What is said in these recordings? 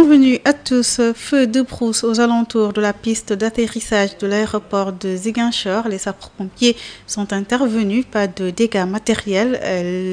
Bienvenue à tous. Feu de brousse aux alentours de la piste d'atterrissage de l'aéroport de Ziguinchor. Les sapeurs-pompiers sont intervenus, pas de dégâts matériels.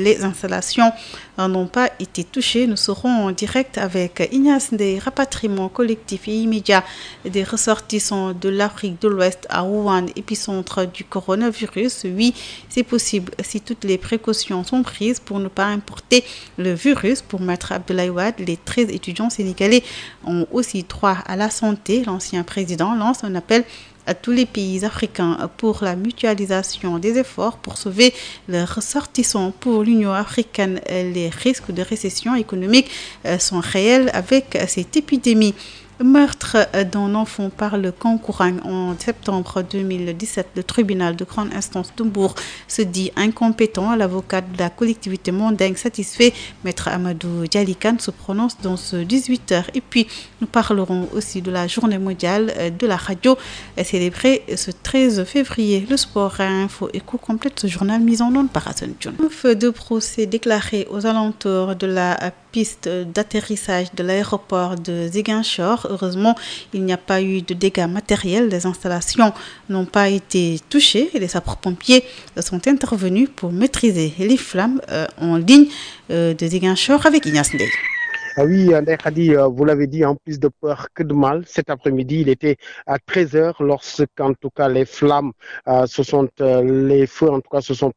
Les installations n'ont pas été touchées. Nous serons en direct avec Ignace des rapatriements collectifs et immédiats des ressortissants de l'Afrique de l'Ouest à Wuhan, épicentre du coronavirus. Oui, c'est possible si toutes les précautions sont prises pour ne pas importer le virus. Pour Maître Abdoulaye Wade, les 13 étudiants sénégalais ont aussi droit à la santé. L'ancien président lance un appel à tous les pays africains pour la mutualisation des efforts pour sauver leurs ressortissants. Pour l'Union africaine, les risques de récession économique sont réels avec cette épidémie. Meurtre d'un enfant par le Kankourang en septembre 2017. Le tribunal de grande instance de Mbour se dit incompétent. L'avocat de la collectivité mondagne satisfait. Maître Amadou Dialikan se prononce dans ce 18h. Et puis, nous parlerons aussi de la journée mondiale de la radio célébrée ce 13 février. Le sport, info, écho complète ce journal mis en onde par Hassan Djoun. Un feu de procès déclaré aux alentours de la piste d'atterrissage de l'aéroport de Ziguinchor. Heureusement, il n'y a pas eu de dégâts matériels. Les installations n'ont pas été touchées et les sapeurs-pompiers sont intervenus pour maîtriser les flammes en ligne de Ziguinchor avec Ignace Ndeye. Ah oui, Ndeye Khady, vous l'avez dit, en plus de peur que de mal. Cet après-midi, il était à 13h lorsqu'en tout cas les flammes, les feux en tout cas se sont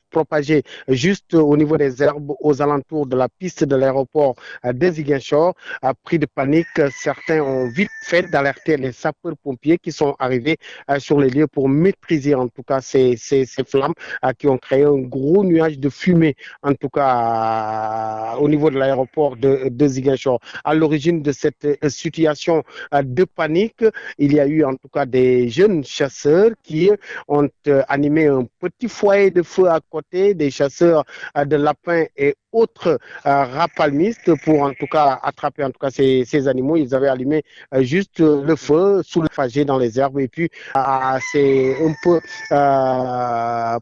propagés juste au niveau des herbes aux alentours de la piste de l'aéroport de Ziguinchor. Pris de panique, certains ont vite fait d'alerter les sapeurs-pompiers qui sont arrivés sur les lieux pour maîtriser en tout cas ces flammes qui ont créé un gros nuage de fumée en tout cas au niveau de l'aéroport de Ziguinchor. À l'origine de cette situation de panique, il y a eu en tout cas des jeunes chasseurs qui ont animé un petit foyer de feu à côté, des chasseurs de lapins et autres rapalmistes pour en tout cas attraper en tout cas ces animaux. Ils avaient allumé juste le feu sous le fagé dans les herbes et puis c'est un peu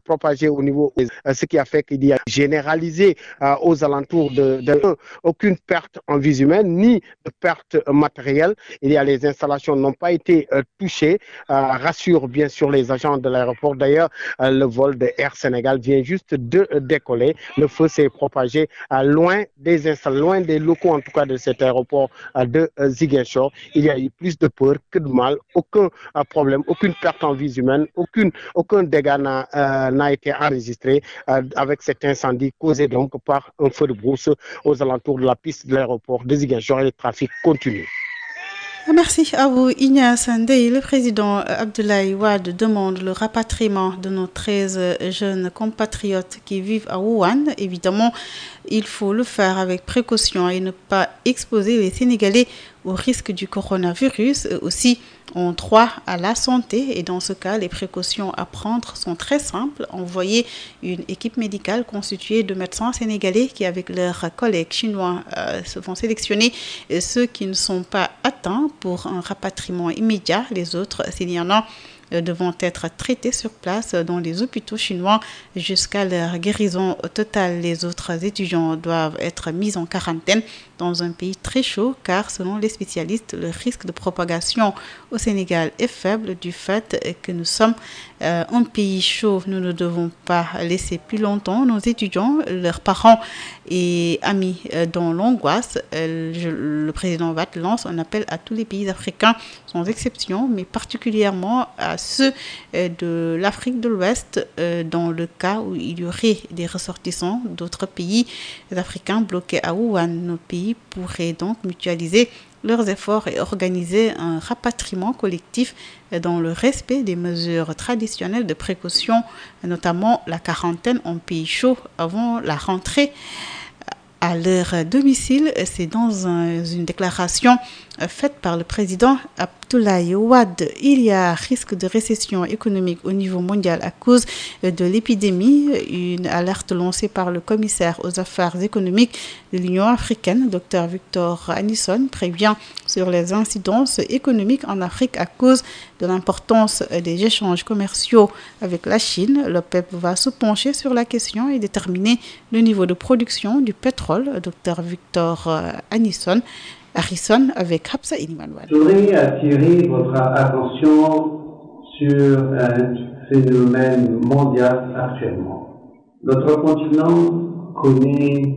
propagé au niveau, ce qui a fait qu'il y a généralisé aux alentours de aucune perte en vie humaine ni de perte matérielle. Il y a les installations n'ont pas été touchées, rassure bien sûr les agents de l'aéroport. D'ailleurs, le vol de Air Sénégal vient juste de décoller. Le feu s'est propagé loin des locaux en tout cas de cet aéroport de Ziguinchor. Il y a eu plus de peur que de mal. Aucun problème, aucune perte en vie humaine, aucun dégât n'a été enregistré avec cet incendie causé donc par un feu de brousse aux alentours de la piste de l'aéroport de Ziguinchor et le trafic continue. Merci à vous, Ignace Ndeye. Le président Abdoulaye Wade demande le rapatriement de nos 13 jeunes compatriotes qui vivent à Wuhan. Évidemment, il faut le faire avec précaution et ne pas exposer les Sénégalais au risque du coronavirus. Aussi, ont droit à la santé et dans ce cas, les précautions à prendre sont très simples. Envoyer une équipe médicale constituée de médecins sénégalais qui, avec leurs collègues chinois, se vont sélectionner ceux qui ne sont pas atteints pour un rapatriement immédiat. Les autres, s'il y en a, devront être traités sur place dans les hôpitaux chinois jusqu'à leur guérison totale. Les autres étudiants doivent être mis en quarantaine dans un pays très chaud car selon les spécialistes, le risque de propagation au Sénégal est faible du fait que nous sommes un pays chaud. Nous ne devons pas laisser plus longtemps nos étudiants, leurs parents et amis dans l'angoisse. Le président Wade lance un appel à tous les pays africains sans exception, mais particulièrement à ceux de l'Afrique de l'Ouest dans le cas où il y aurait des ressortissants d'autres pays africains bloqués à Wuhan. Nos pays pourraient donc mutualiser leurs efforts et organiser un rapatriement collectif dans le respect des mesures traditionnelles de précaution, notamment la quarantaine en pays chaud avant la rentrée à leur domicile. C'est dans une déclaration faite par le président Abdoulaye Wade. Il y a risque de récession économique au niveau mondial à cause de l'épidémie. Une alerte lancée par le commissaire aux affaires économiques de l'Union africaine, Dr Victor Anisson, prévient sur les incidences économiques en Afrique à cause de l'importance des échanges commerciaux avec la Chine. L'OPEP va se pencher sur la question et déterminer le niveau de production du pétrole. Dr Victor Anisson Harrison avec Hapsa Inimanouad. Je voudrais attirer votre attention sur un phénomène mondial actuellement. Notre continent connaît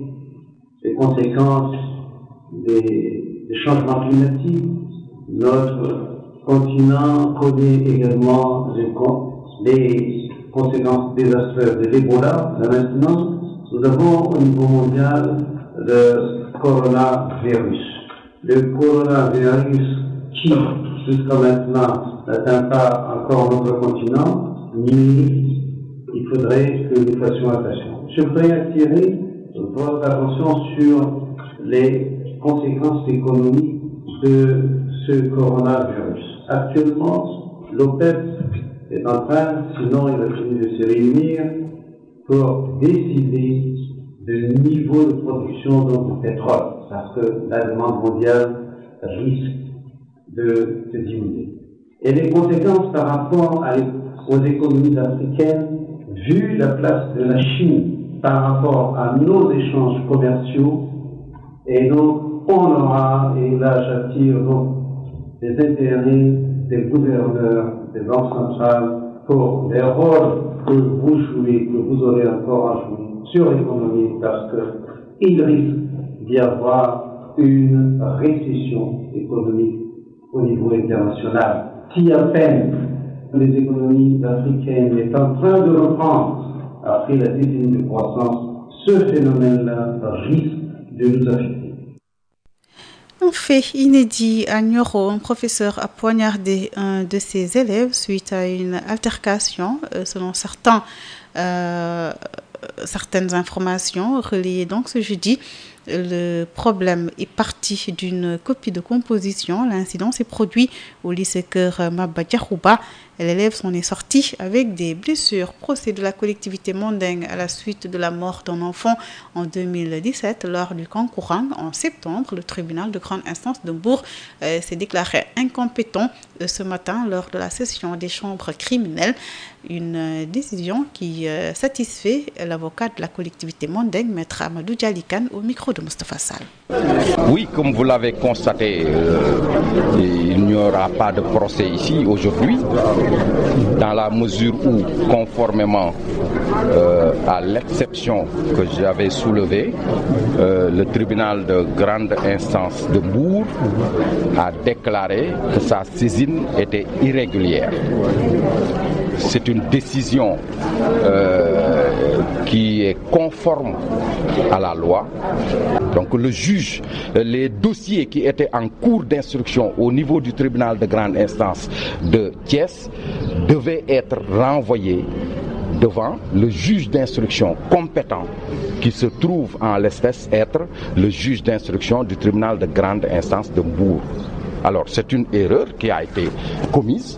les conséquences des changements climatiques. Notre continent connaît également les conséquences désastreuses de l'Ebola. Là maintenant, nous avons au niveau mondial le coronavirus. Le coronavirus qui, jusqu'à maintenant, n'atteint pas encore notre continent, mais il faudrait que nous fassions attention. Je voudrais attirer votre attention sur les conséquences économiques de ce coronavirus. Actuellement, l'OPEP est en train, sinon il a fini de se réunir pour décider du niveau de production du pétrole, parce que la demande mondiale risque de diminuer. Et les conséquences par rapport aux économies africaines, vu la place de la Chine par rapport à nos échanges commerciaux, et donc on aura, et là j'attire donc les intérêts des gouverneurs des banques centrales pour les rôles que vous jouez, que vous aurez encore à jouer sur l'économie, parce qu'il risque d'y avoir une récession économique au niveau international. Si à peine les économies africaines sont en train de reprendre après la décennie de croissance, ce phénomène-là risque de nous affecter. Un fait inédit à Nioro, un professeur a poignardé un de ses élèves suite à une altercation, selon certaines informations relayées donc ce jeudi. Le problème est parti d'une copie de composition. L'incident s'est produit au lycée Cœur Maba Diakhouba. L'élève s'en est sorti avec des blessures. Procès de la collectivité Manding à la suite de la mort d'un enfant en 2017 lors du Kankourang. En septembre, le tribunal de grande instance de Mbour s'est déclaré incompétent ce matin lors de la session des chambres criminelles. Une décision qui satisfait l'avocat de la collectivité Manding, maître Amadou Dialikan, au micro de Moustapha Sall. Oui, comme vous l'avez constaté, il n'y aura pas de procès ici aujourd'hui, dans la mesure où, conformément à l'exception que j'avais soulevée, le tribunal de grande instance de Mbour a déclaré que sa saisine était irrégulière. C'est une décision qui est conforme à la loi. Donc le juge, les dossiers qui étaient en cours d'instruction au niveau du tribunal de grande instance de Thiès devaient être renvoyés devant le juge d'instruction compétent qui se trouve en l'espèce être le juge d'instruction du tribunal de grande instance de Mbour. Alors c'est une erreur qui a été commise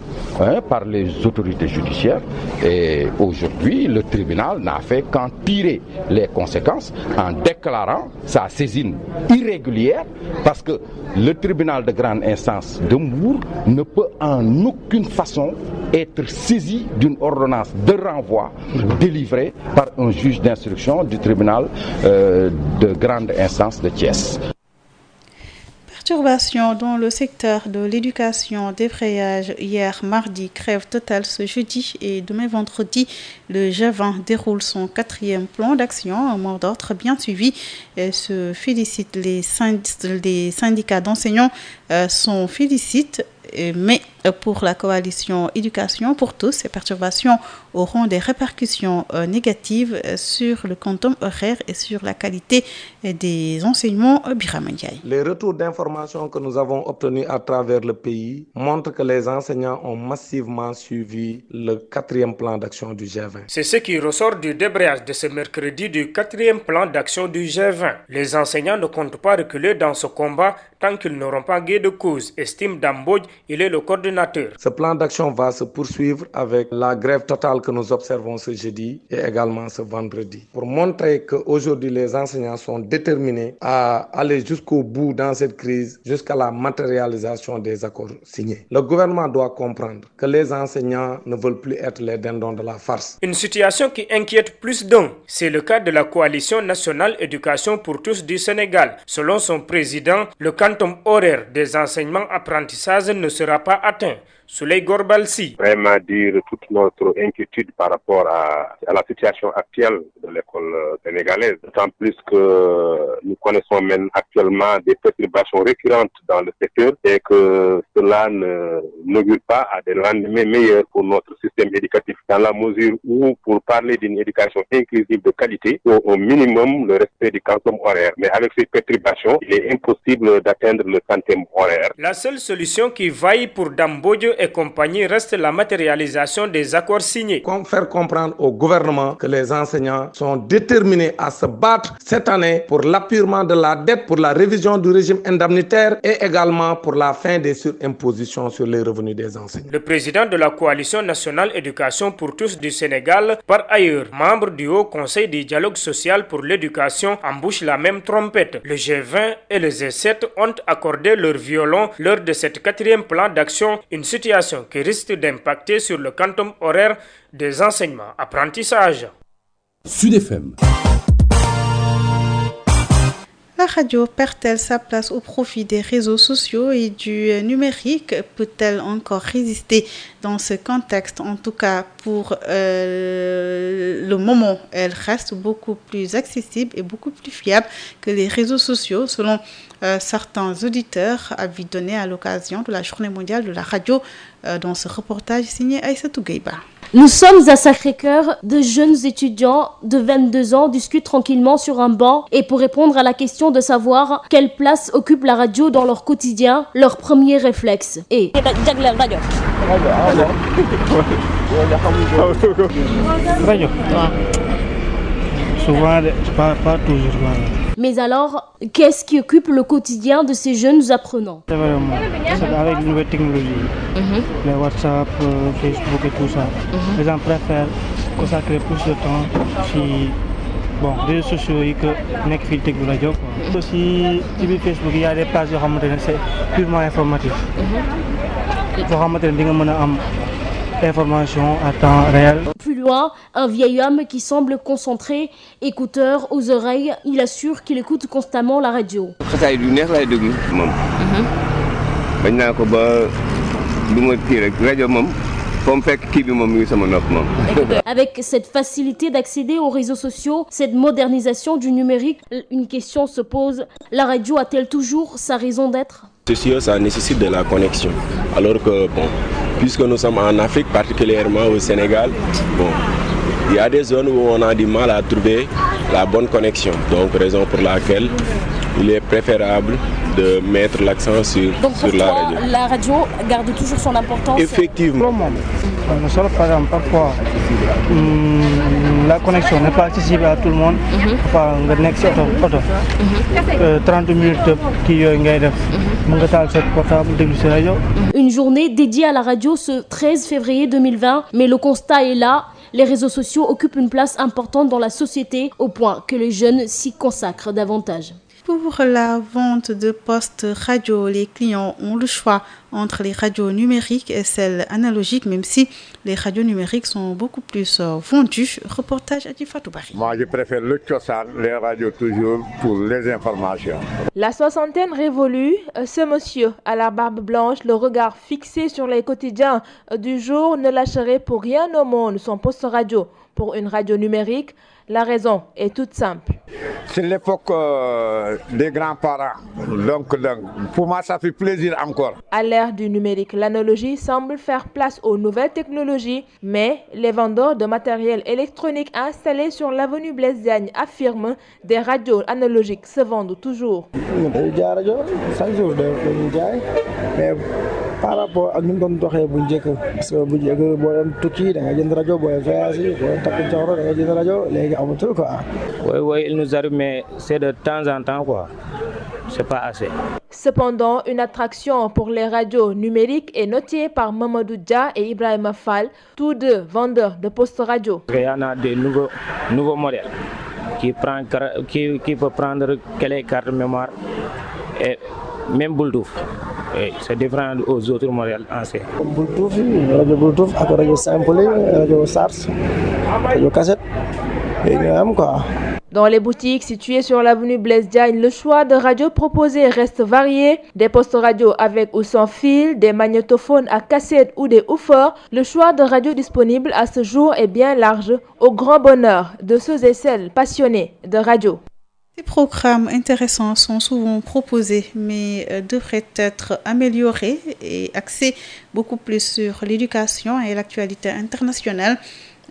par les autorités judiciaires et aujourd'hui le tribunal n'a fait qu'en tirer les conséquences en déclarant sa saisine irrégulière parce que le tribunal de grande instance de Mbour ne peut en aucune façon être saisi d'une ordonnance de renvoi délivrée par un juge d'instruction du tribunal de grande instance de Thiès. Perturbations dans le secteur de l'éducation, débrayage hier mardi, grève totale ce jeudi et demain vendredi. Le G20 déroule son 4e plan d'action, un mot d'ordre bien suivi. Se félicitent les syndicats d'enseignants, s'en félicitent. Mais pour la coalition Éducation pour tous, ces perturbations auront des répercussions négatives sur le quantum horaire et sur la qualité des enseignements. Biramandiaï. Les retours d'informations que nous avons obtenus à travers le pays montrent que les enseignants ont massivement suivi le 4e plan d'action du G20. C'est ce qui ressort du débrayage de ce mercredi du 4e plan d'action du G20. Les enseignants ne comptent pas reculer dans ce combat tant qu'ils n'auront pas gain de cause, estime Dambodj, il est le coordinateur. Ce plan d'action va se poursuivre avec la grève totale que nous observons ce jeudi et également ce vendredi. Pour montrer qu'aujourd'hui les enseignants sont déterminés à aller jusqu'au bout dans cette crise, jusqu'à la matérialisation des accords signés. Le gouvernement doit comprendre que les enseignants ne veulent plus être les dindons de la farce. Une situation qui inquiète plus d'un. C'est le cas de la coalition nationale éducation pour tous du Sénégal. Selon son président, le quantum horaire des enseignements apprentissages ne sera pas atteint. Souley Gorbalsi. Vraiment dire toute notre inquiétude par rapport à la situation actuelle de l'école sénégalaise. D'autant plus que nous connaissons même actuellement des perturbations récurrentes dans le secteur et que cela n'augure pas à des lendemains meilleurs pour notre système éducatif. Dans la mesure où, pour parler d'une éducation inclusive de qualité, il faut au minimum le respect du quantum horaire. Mais avec ces perturbations, il est impossible d'atteindre le quantum horaire. La seule solution qui vaille pour Dambodjo et compagnie reste la matérialisation des accords signés. Faire comprendre au gouvernement que les enseignants sont déterminés à se battre cette année pour l'appurement de la dette, pour la révision du régime indemnitaire et également pour la fin des surimpositions sur les revenus des enseignants. Le président de la coalition nationale éducation pour tous du Sénégal, par ailleurs membre du Haut Conseil du dialogue social pour l'éducation, embouche la même trompette. Le G20 et le G7 ont accordé leur violon lors de cette 4e plan d'action, une situation qui risque d'impacter sur le quantum horaire des enseignements apprentissages. Sud FM. La radio perd-elle sa place au profit des réseaux sociaux et du numérique? Peut-elle encore résister dans ce contexte? En tout cas, pour le moment, elle reste beaucoup plus accessible et beaucoup plus fiable que les réseaux sociaux, selon certains auditeurs, avis donné à l'occasion de la Journée mondiale de la radio dans ce reportage signé Aïssatou Gueiba. Nous sommes à Sacré-Cœur, de jeunes étudiants de 22 ans discutent tranquillement sur un banc et pour répondre à la question de savoir quelle place occupe la radio dans leur quotidien, leur premier réflexe est... Radio. Souvent, pas toujours. Mais alors, qu'est-ce qui occupe le quotidien de ces jeunes apprenants? C'est vraiment, avec les nouvelles technologies, les WhatsApp, Facebook et tout ça, les gens préfèrent consacrer plus de temps sur les réseaux sociaux et que nekk fii déglu rajo. Aussi, sur Facebook, il y a des pages c'est purement informatif. Yoo xamante ne di nga mën a am information à temps réel. Plus loin, un vieil homme qui semble concentré, écouteur aux oreilles, il assure qu'il écoute constamment la radio. xasaay du neex lay déglu moom. bañ naa ko ba du ma kii rek rajo moom foo mu fekk kii bi moom mi ngi sama nopp moom. Avec cette facilité d'accéder aux réseaux sociaux, cette modernisation du numérique, une question se pose. La radio a-t-elle toujours sa raison d'être? Ça nécessite de la connexion. Alors que, puisque nous sommes en Afrique, particulièrement au Sénégal, il y a des zones où on a du mal à trouver la bonne connexion. Donc, raison pour laquelle il est préférable de mettre l'accent sur la radio. La radio garde toujours son importance. Effectivement. Par exemple, parfois, la connexion n'est pas accessible à tout le monde. Parfois, nga nekk ci oto 30 minutes kii yooyu ngay def. Mën nga taal sa portable déglu ci rajo. Une journée dédiée à la radio ce 13 février 2020, mais le constat est là. Les réseaux sociaux occupent une place importante dans la société au point que les jeunes s'y consacrent davantage. Pour la vente de postes radio, les clients ont le choix entre les radios numériques et celles analogiques, même si les radios numériques sont beaucoup plus vendues. Reportage à Fatou Bari. Moi, je préfère le Tchosan, les radios toujours pour les informations. La soixantaine révolue, ce monsieur à la barbe blanche, le regard fixé sur les quotidiens du jour, ne lâcherait pour rien au monde son poste radio. Pour une radio numérique, la raison est toute simple. C'est l'époque des grands-parents. Donc, pour moi, ça fait plaisir encore. À l'ère du numérique, l'analogie semble faire place aux nouvelles technologies, mais les vendeurs de matériel électronique installés sur l'avenue Blaise Diagne affirment des radios analogiques se vendent toujours. Par rapport à nous donne doxé bu njëkk parce que bu njëkk boo dem tukki da nga jënd rajo booy voyage boo takk joxro da nga jënd rajo léegi amatul quoi. Oui, il nous arrive mais c'est de temps en temps quoi. C'est pas assez. Cependant, une attraction pour les radios numériques est notée par Mamadou Dia et Ibrahima Fall, tous deux vendeurs de postes radio. Il y en a des nouveaux modèles qui peut prendre les cartes mémoire et même Bluetooth. C'est différent aux autres modèles anciens. Bluetooth, radio Bluetooth, radio simple, radio SARS, radio cassette, et quoi. Dans les boutiques situées sur l'avenue Blaise Diagne, le choix de radios proposées reste varié. Des postes radio avec ou sans fil, des magnétophones à cassette ou des woofers. Le choix de radios disponibles à ce jour est bien large, au grand bonheur de ceux et celles passionnés de radio. Ces programmes intéressants sont souvent proposés, mais devraient être améliorés et axés beaucoup plus sur l'éducation et l'actualité internationale.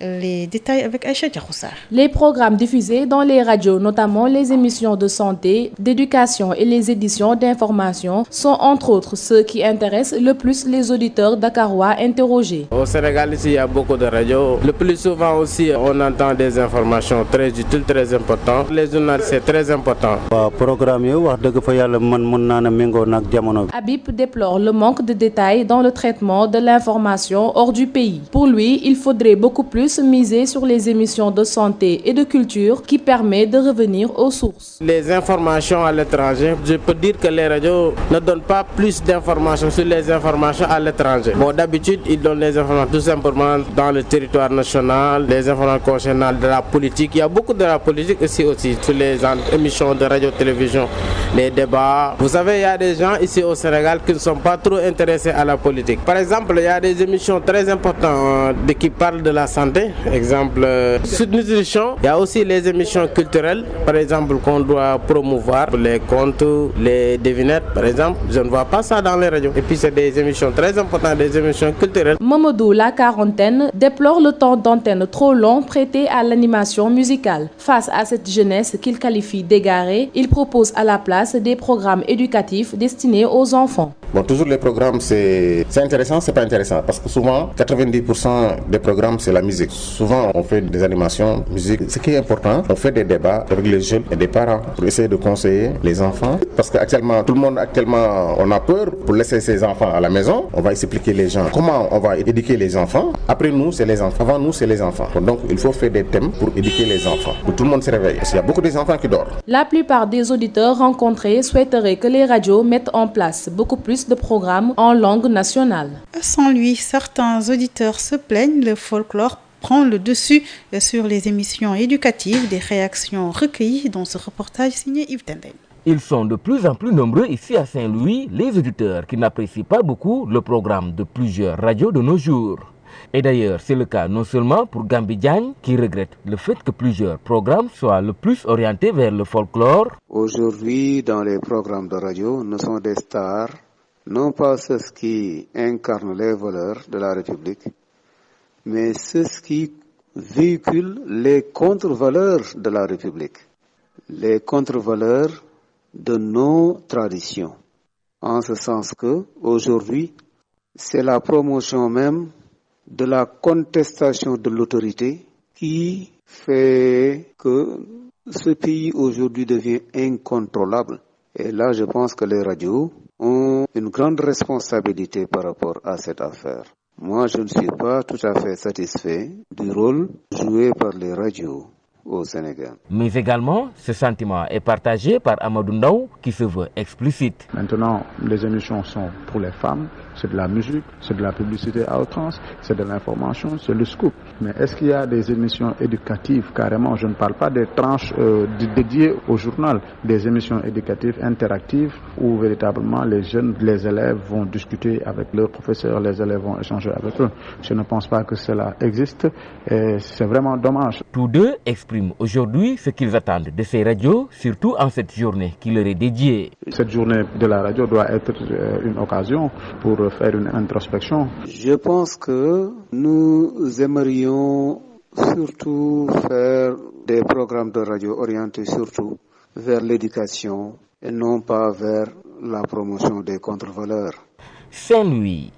Les détails avec Aïcha Diaroussar. Les programmes diffusés dans les radios, notamment les émissions de santé, d'éducation et les éditions d'information, sont entre autres ceux qui intéressent le plus les auditeurs dakarois interrogés. Au Sénégal, ici, il y a beaucoup de radios. Le plus souvent aussi, on entend des informations très utiles, très importantes. Les journaux, c'est très important. Habib déplore le manque de détails dans le traitement de l'information hors du pays. Pour lui, il faudrait beaucoup plus miser sur les émissions de santé et de culture qui permettent de revenir aux sources. Les informations à l'étranger, je peux dire que les radios ne donnent pas plus d'informations sur les informations à l'étranger. Bon, d'habitude, ils donnent les informations tout simplement dans le territoire national, les informations concernant de la politique. Il y a beaucoup de la politique aussi sur les émissions de radio-télévision, les débats. Vous savez, il y a des gens ici au Sénégal qui ne sont pas trop intéressés à la politique. Par exemple, il y a des émissions très importantes qui parlent de la santé. Exemple, Sud Nutrition. Il y a aussi les émissions culturelles, par exemple, qu'on doit promouvoir, les contes, les devinettes, par exemple. Je ne vois pas ça dans les radios. Et puis, c'est des émissions très importantes, des émissions culturelles. Mamadou, la quarantaine, déplore le temps d'antenne trop long prêté à l'animation musicale. Face à cette jeunesse qu'il qualifie d'égarée, il propose à la place des programmes éducatifs destinés aux enfants. Bon, toujours les programmes, c'est intéressant, c'est pas intéressant. Parce que souvent, 90% des programmes, c'est la musique. Souvent, on fait des animations, musique. Ce qui est important, on fait des débats avec les jeunes et des parents pour essayer de conseiller les enfants. Parce qu'actuellement, tout le monde, on a peur pour laisser ses enfants à la maison. On va expliquer les gens comment on va éduquer les enfants. Après nous, c'est les enfants. Avant nous, c'est les enfants. Donc, il faut faire des thèmes pour éduquer les enfants. Pour que tout le monde se réveille. Parce qu'il y a beaucoup d'enfants qui dorment. La plupart des auditeurs rencontrés souhaiteraient que les radios mettent en place beaucoup plus de programmes en langue nationale. Sans lui, certains auditeurs se plaignent, le folklore prend le dessus sur les émissions éducatives. Des réactions recueillies dans ce reportage signé Yves Tendel. Ils sont de plus en plus nombreux ici à Saint-Louis, les auditeurs qui n'apprécient pas beaucoup le programme de plusieurs radios de nos jours. Et d'ailleurs, c'est le cas non seulement pour Gambi Diagne, qui regrette le fait que plusieurs programmes soient le plus orientés vers le folklore. Aujourd'hui, dans les programmes de radio, nous sommes des stars, non pas ceux qui incarnent les valeurs de la République, mais ceux qui véhiculent les contre-valeurs de la République, les contre-valeurs de nos traditions. En ce sens que, aujourd'hui, c'est la promotion même de la contestation de l'autorité qui fait que ce pays aujourd'hui devient incontrôlable. Et là, je pense que les radios ont une grande responsabilité par rapport à cette affaire. Moi, je ne suis pas tout à fait satisfait du rôle joué par les radios au Sénégal. Mais également, ce sentiment est partagé par Amadou Ndaw qui se veut explicite. Maintenant, les émissions sont pour les femmes, c'est de la musique, c'est de la publicité à outrance, c'est de l'information, c'est le scoop. Mais est-ce qu'il y a des émissions éducatives carrément? Je ne parle pas des tranches dédiées au journal, des émissions éducatives interactives où véritablement les jeunes, les élèves vont discuter avec leurs professeurs, les élèves vont échanger avec eux. Je ne pense pas que cela existe et c'est vraiment dommage. Tous deux expriment aujourd'hui ce qu'ils attendent de ces radios, surtout en cette journée qui leur est dédiée. Cette journée de la radio doit être une occasion pour faire une introspection. Je pense que nous aimerions surtout faire des programmes de radio orientés surtout vers l'éducation et non pas vers la promotion des contre-valeurs. Saint-Louis,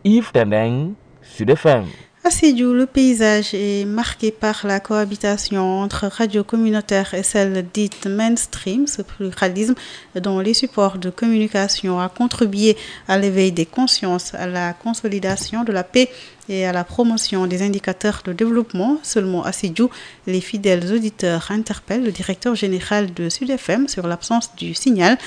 Yves Tendeng, Sud FM. À Sédhiou, le paysage est marqué par la cohabitation entre radios communautaires et celles dites mainstream. Ce pluralisme dans les supports de communication a contribué à l'éveil des consciences, à la consolidation de la paix et à la promotion des indicateurs de développement. Seulement à Sédhiou, les fidèles auditeurs interpellent le directeur général de Sud FM sur l'absence du signal.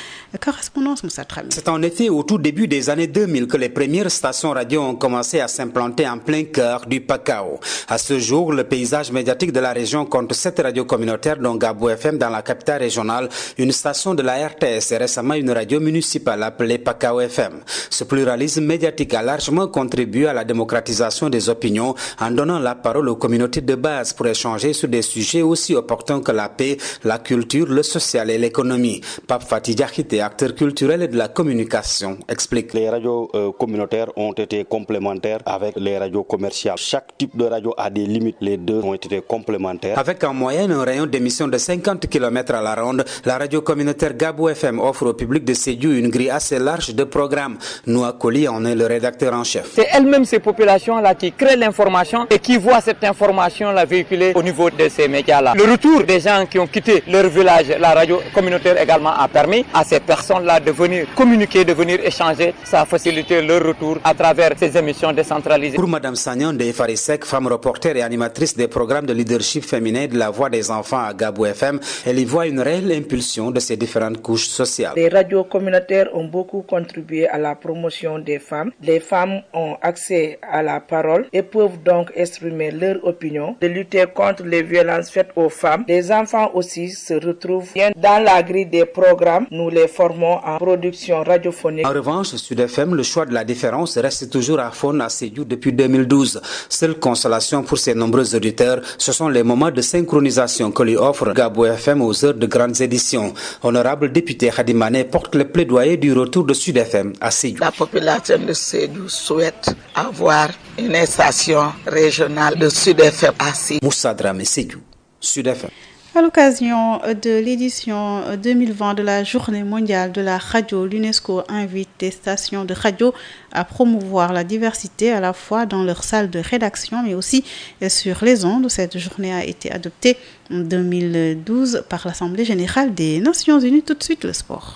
Correspondance Moussa Trami. C'est en effet au tout début des années 2000 que les premières stations radio ont commencé à s'implanter en plein cœur du Pakao. À ce jour, le paysage médiatique de la région compte 7 radios communautaires dont Gabou FM dans la capitale régionale, une station de la RTS et récemment une radio municipale appelée Pakao FM. Ce pluralisme médiatique a largement contribué à la démocratisation des opinions en donnant la parole aux communautés de base pour échanger sur des sujets aussi opportuns que la paix, la culture, le social et l'économie. Pape Fatih Diakité, acteur culturel et de la communication, explique. Les radios communautaires ont été complémentaires avec les radios commerciales. Chaque type de radio a des limites, les deux ont été complémentaires. Avec en moyenne un rayon d'émission de 50 km à la ronde, la radio communautaire Gabou FM offre au public de Sédhiou une grille assez large de programmes. Noah Koli en est le rédacteur en chef. C'est elle-même ces populations-là qui créent l'information et qui voient cette information-là véhiculée au niveau de ces médias-là. Le retour des gens qui ont quitté leur village, la radio communautaire également a permis à ces personnes-là de venir communiquer, de venir échanger. Ça a facilité leur retour à travers ces émissions décentralisées. Pour Madame Sagnan de Farisek, femme reporter et animatrice des programmes de leadership féminin de la voix des enfants à Gabou FM, elle y voit une réelle impulsion de ces différentes couches sociales. Les radios communautaires ont beaucoup contribué à la promotion des femmes. Les femmes ont accès à la parole et peuvent donc exprimer leur opinion, de lutter contre les violences faites aux femmes. Les enfants aussi se retrouvent bien dans la grille des programmes. Nous les formons en production radiophonique. En revanche, Sud FM, le choix de la différence reste toujours à fond à Sédhiou depuis 2012. Seule consolation pour ses nombreux auditeurs, ce sont les moments de synchronisation que lui offre Gabou FM aux heures de grandes éditions. Honorable député Khadimane porte le plaidoyer du retour de Sud FM à Sédhiou. La population de Sédhiou souhaite avoir une station régionale de Sud FM à Sédhiou. Moussa Dramé, Sédhiou, Sud FM. À l'occasion de l'édition 2020 de la Journée mondiale de la radio, l'UNESCO invite les stations de radio à promouvoir la diversité à la fois dans leur salle de rédaction mais aussi sur les ondes. Cette journée a été adoptée en 2012 par l'Assemblée générale des Nations unies. Tout de suite, le sport.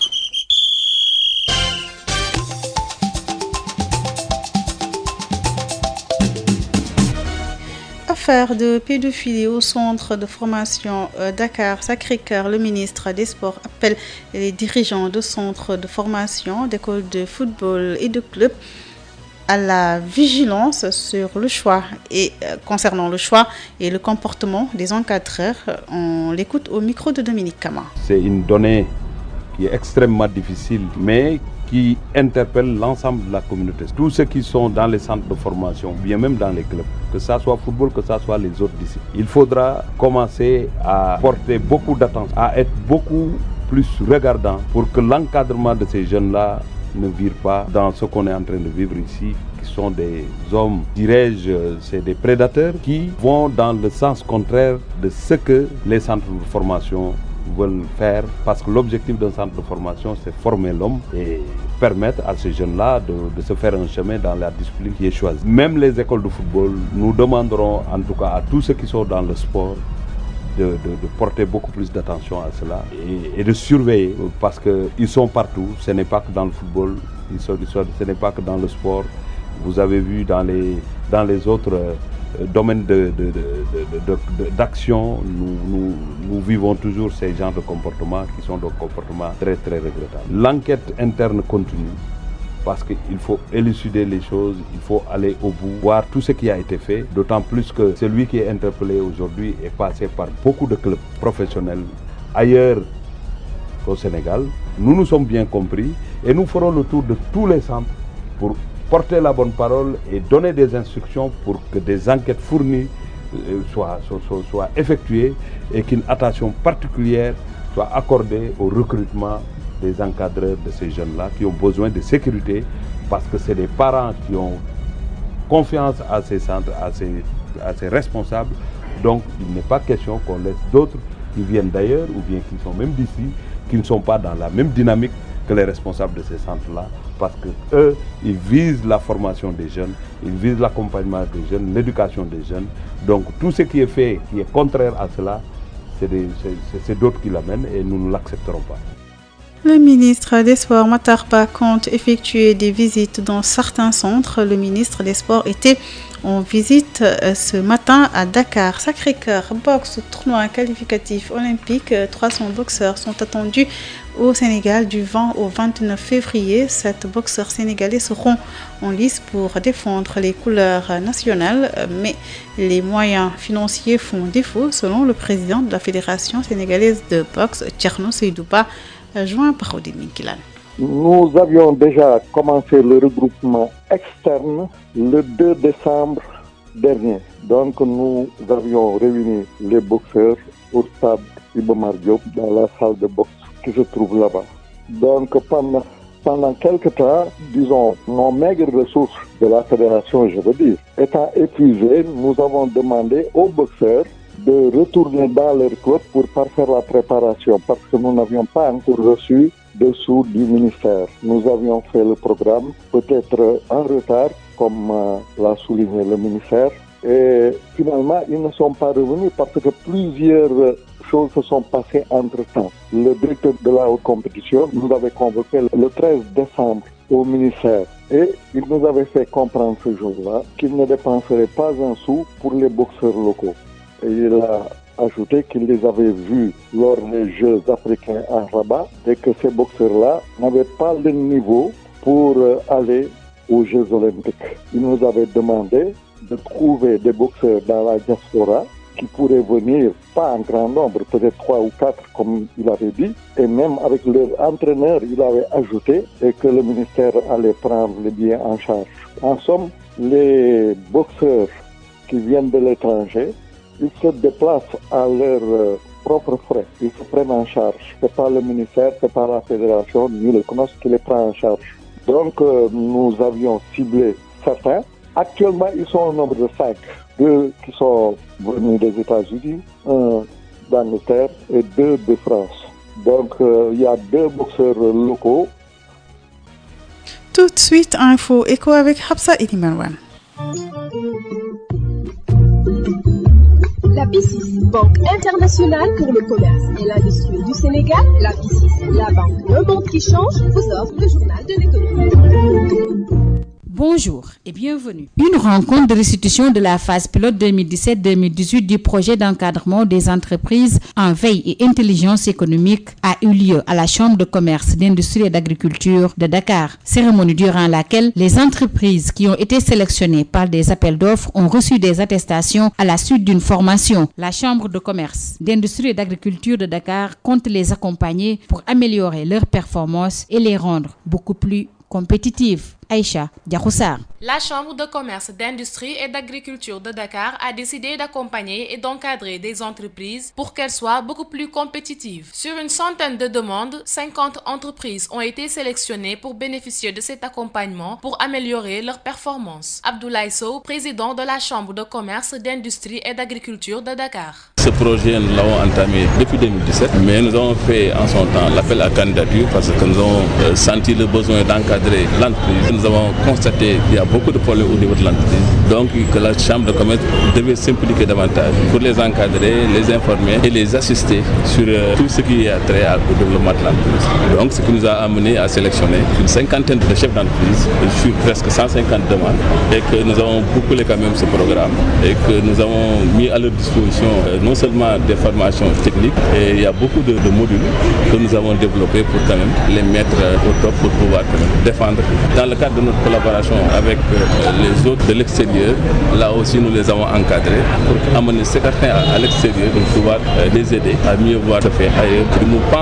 Affaire de pédophilie au centre de formation Dakar Sacré-Cœur, le ministre des Sports appelle les dirigeants de centres de formation, d'écoles de football et de clubs à la vigilance sur le choix et concernant le choix et le comportement des encadreurs. On l'écoute au micro de Dominique Kama. C'est une donnée qui est extrêmement difficile, mais qui interpelle l'ensemble de la communauté. Tous ceux qui sont dans les centres de formation, bien même dans les clubs, que ça soit football, que ça soit les autres disciplines. Il faudra commencer à porter beaucoup d'attention, à être beaucoup plus regardant pour que l'encadrement de ces jeunes-là ne vire pas dans ce qu'on est en train de vivre ici, qui sont des hommes, dirais-je, c'est des prédateurs qui vont dans le sens contraire de ce que les centres de formation veulent faire, parce que l'objectif d'un centre de formation, c'est former l'homme et permettre à ces jeunes-là de se faire un chemin dans la discipline qui est choisie. Même les écoles de football, nous demanderons en tout cas à tous ceux qui sont dans le sport de porter beaucoup plus d'attention à cela et de surveiller, parce qu'ils sont partout. Ce n'est pas que dans le football, ce n'est pas que dans le sport. Vous avez vu dans les autres domaines d'action, nous vivons toujours ces genres de comportements qui sont des comportements très très regrettables. L'enquête interne continue parce qu'il faut élucider les choses, il faut aller au bout, voir tout ce qui a été fait, d'autant plus que celui qui est interpellé aujourd'hui est passé par beaucoup de clubs professionnels ailleurs qu'au Sénégal. Nous nous sommes bien compris et nous ferons le tour de tous les centres pour porter la bonne parole et donner des instructions pour que des enquêtes fournies soient effectuées et qu'une attention particulière soit accordée au recrutement des encadreurs de ces jeunes-là qui ont besoin de sécurité, parce que c'est des parents qui ont confiance à ces centres, à ces responsables. Donc il n'est pas question qu'on laisse d'autres qui viennent d'ailleurs ou bien qui sont même d'ici, qui ne sont pas dans la même dynamique que les responsables de ces centres-là, parce que eux, ils visent la formation des jeunes, ils visent l'accompagnement des jeunes, l'éducation des jeunes. Donc tout ce qui est fait, qui est contraire à cela, c'est d'autres qui l'amènent et nous ne l'accepterons pas. Le ministre des Sports, Matar Ba, compte effectuer des visites dans certains centres. Le ministre des Sports était en visite ce matin à Dakar. Sacré-Cœur, boxe, tournoi qualificatif olympique. 300 boxeurs sont attendus au Sénégal du 20 au 29 février. 7 boxeurs sénégalais seront en lice pour défendre les couleurs nationales, mais les moyens financiers font défaut, selon le président de la Fédération sénégalaise de boxe, Thierno Seydou Ba, joint par Odile Minkilan. Nous avions déjà commencé le regroupement externe le 2 décembre dernier. Donc nous avions réuni les boxeurs au stade Iba Mar Diop dans la salle de boxe qui se trouve là-bas. Donc pendant quelques temps, disons, nos maigres ressources de la fédération, je veux dire, étant épuisées, nous avons demandé aux boxeurs de retourner dans leur club pour parfaire la préparation parce que nous n'avions pas encore reçu de sous du ministère. Nous avions fait le programme, peut-être en retard, comme l'a souligné le ministère. Et finalement, ils ne sont pas revenus parce que plusieurs choses se sont passées entre-temps. Le directeur de la haute compétition nous avait convoqué le 13 décembre au ministère et il nous avait fait comprendre ce jour-là qu'il ne dépenserait pas un sou pour les boxeurs locaux. Et il a ajouté qu'il les avait vus lors des Jeux africains à Rabat et que ces boxeurs-là n'avaient pas le niveau pour aller aux Jeux olympiques. Il nous avait demandé de trouver des boxeurs dans la diaspora qui pourraient venir, pas en grand nombre, peut-être 3 ou 4 comme il avait dit, et même avec leur entraîneur, il avait ajouté et que le ministère allait prendre les billets en charge. En somme, les boxeurs qui viennent de l'étranger, ils se déplacent à leurs propres frais. Ils se prennent en charge. Ce n'est pas le ministère, ce n'est pas la fédération, ni le CNOS qui les prend en charge. Donc, nous avions ciblé certains. Actuellement, ils sont au nombre de 5. 2 qui sont venus des États-Unis, 1 d'Angleterre et 2 de France. Donc, il y a 2 boxeurs locaux. Tout de suite, info écho avec Hapsa et Marwan. La B6, Banque internationale pour le commerce et l'industrie du Sénégal. La B6, la banque Le Monde qui change, vous offre le journal de l'économie. Bonjour et bienvenue. Une rencontre de restitution de la phase pilote 2017-2018 du projet d'encadrement des entreprises en veille et intelligence économique a eu lieu à la Chambre de commerce, d'industrie et d'agriculture de Dakar. Cérémonie durant laquelle les entreprises qui ont été sélectionnées par des appels d'offres ont reçu des attestations à la suite d'une formation. La Chambre de commerce, d'industrie et d'agriculture de Dakar compte les accompagner pour améliorer leurs performances et les rendre beaucoup plus compétitives. Aïcha Diakhoussar. La Chambre de commerce, d'industrie et d'agriculture de Dakar a décidé d'accompagner et d'encadrer des entreprises pour qu'elles soient beaucoup plus compétitives. Sur une centaine de demandes, 50 entreprises ont été sélectionnées pour bénéficier de cet accompagnement pour améliorer leurs performances. Abdoulaye Sow, président de la Chambre de commerce, d'industrie et d'agriculture de Dakar. Ce projet, nous l'avons entamé depuis 2017, mais nous avons fait en son temps l'appel à candidature parce que nous avons senti le besoin d'encadrer l'entreprise. Nous avons constaté qu'il y a beaucoup de problèmes au niveau de l'entreprise, donc que la Chambre de commerce devait s'impliquer davantage pour les encadrer, les informer et les assister sur tout ce qui a trait au développement de l'entreprise. Donc ce qui nous a amené à sélectionner une cinquantaine de chefs d'entreprise sur presque 150 demandes et que nous avons bouclé quand même ce programme et que nous avons mis à leur disposition non seulement des formations techniques, et il y a beaucoup de modules que nous avons développés pour quand même les mettre au top pour pouvoir quand même défendre. Dans le cadre de notre collaboration avec les autres de l'extérieur, là aussi nous les avons encadrés pour amener certains à l'extérieur pour pouvoir les aider à mieux voir ce fait ailleurs.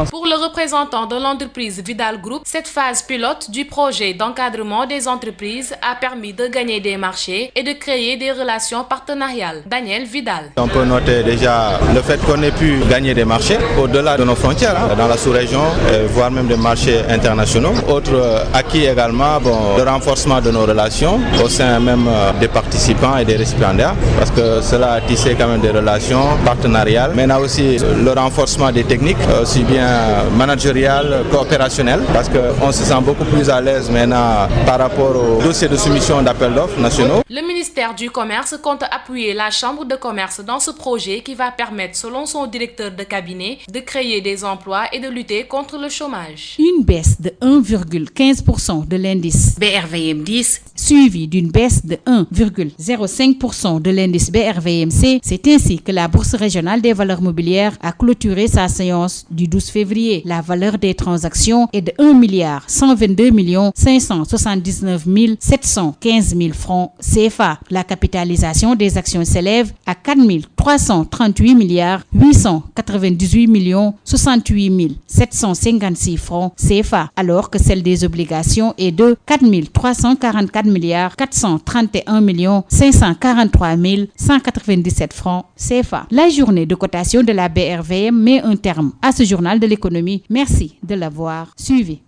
Pour le représentant de l'entreprise Vidal Group, cette phase pilote du projet d'encadrement des entreprises a permis de gagner des marchés et de créer des relations partenariales. Daniel Vidal. On peut noter déjà le fait qu'on ait pu gagner des marchés au-delà de nos frontières, dans la sous-région, voire même des marchés internationaux. Autre acquis également, le renforcement de nos relations coopération au sein même des participants et des récipiendaires, parce que cela a tissé quand même des relations partenariales. Maintenant aussi le renforcement des techniques, aussi bien managériales qu'opérationnelles, parce qu'on se sent beaucoup plus à l'aise maintenant par rapport aux dossiers de soumission d'appels d'offres nationaux. Le ministère du Commerce compte appuyer la Chambre de commerce dans ce projet qui va permettre, selon son directeur de cabinet, de créer des emplois et de lutter contre le chômage. Une baisse de 1,15% de l'indice BRVM10, suivie d'une baisse de 1,05% de l'indice BRVMC. C'est ainsi que la Bourse régionale des valeurs mobilières a clôturé sa séance du 12 février. La valeur des transactions est de 1,122 579 715 francs CFA. La capitalisation des actions s'élève à 4 338 898 68 756 francs CFA, alors que celle des obligations est de 4 344 431 543 197 francs CFA. La journée de cotation de la BRVM met un terme à ce journal de l'économie. Merci de l'avoir suivi.